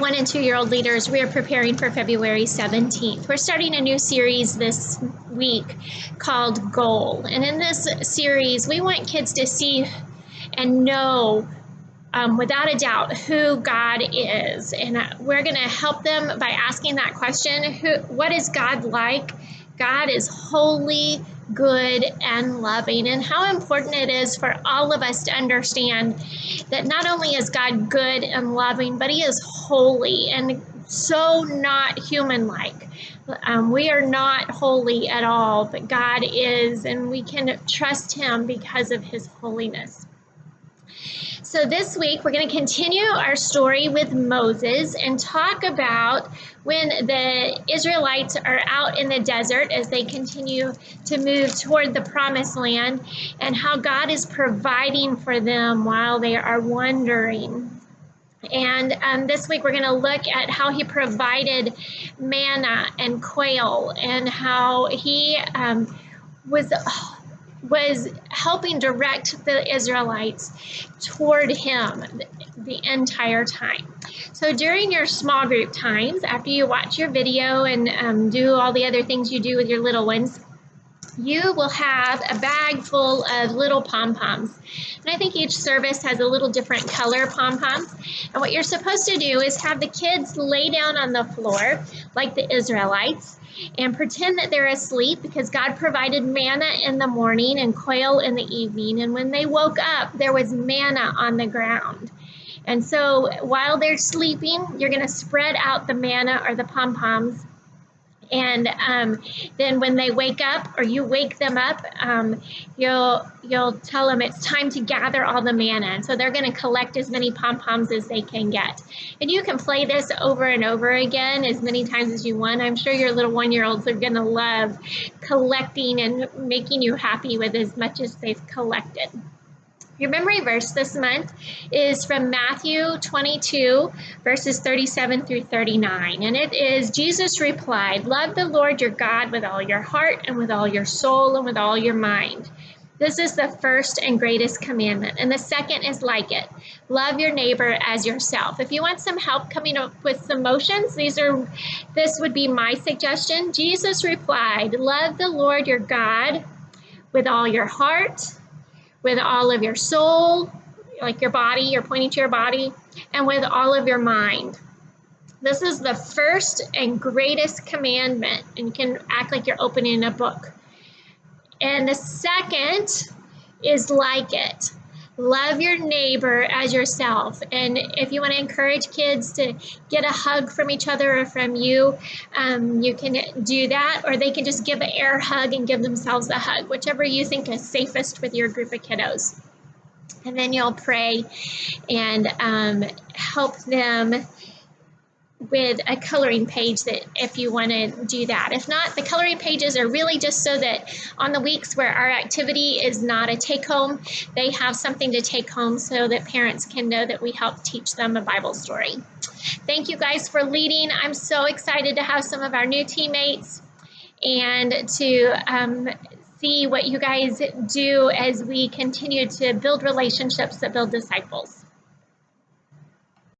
1 and 2-year-old leaders, we are preparing for February 17th. We're starting a new series this week called Goal. And in this series, we want kids to see and know without a doubt who God is. And we're going to help them by asking that question, what is God like? God is holy, good, and loving. And how important it is for all of us to understand that not only is God good and loving, but he is holy and so not human-like. We are not holy at all, but God is, and we can trust him because of his holiness. So this week, we're going to continue our story with Moses and talk about when the Israelites are out in the desert as they continue to move toward the promised land and how God is providing for them while they are wandering. And this week, we're going to look at how he provided manna and quail and how he was helping direct the Israelites toward him the entire time. So during your small group times, after you watch your video and do all the other things you do with your little ones, you will have a bag full of little pom-poms. And I think each service has a little different color pom-poms. And what you're supposed to do is have the kids lay down on the floor like the Israelites and pretend that they're asleep because God provided manna in the morning and quail in the evening. And when they woke up, there was manna on the ground. And so while they're sleeping, you're going to spread out the manna or the pom-poms. And then when they wake up or you wake them up, you'll tell them it's time to gather all the manna. And so they're going to collect as many pom-poms as they can get. And you can play this over and over again as many times as you want. I'm sure your little 1-year-olds are going to love collecting and making you happy with as much as they've collected. Your memory verse this month is from Matthew 22, verses 37 through 39. And it is, Jesus replied, "Love the Lord your God with all your heart and with all your soul and with all your mind. This is the first and greatest commandment. And the second is like it. Love your neighbor as yourself." If you want some help coming up with some motions, this would be my suggestion. Jesus replied, "Love the Lord your God with all your heart, with all of your soul," like your body, you're pointing to your body, "and with all of your mind." This is the first and greatest commandment, and you can act like you're opening a book. And the second is like it. Love your neighbor as yourself. And if you want to encourage kids to get a hug from each other or from you, you can do that, or they can just give an air hug and give themselves a hug, whichever you think is safest with your group of kiddos. And then you'll pray and help them with a coloring page that if you want to do that. If not, the coloring pages are really just so that on the weeks where our activity is not a take-home, they have something to take home so that parents can know that we help teach them a Bible story. Thank you guys for leading. I'm so excited to have some of our new teammates and to see what you guys do as we continue to build relationships that build disciples.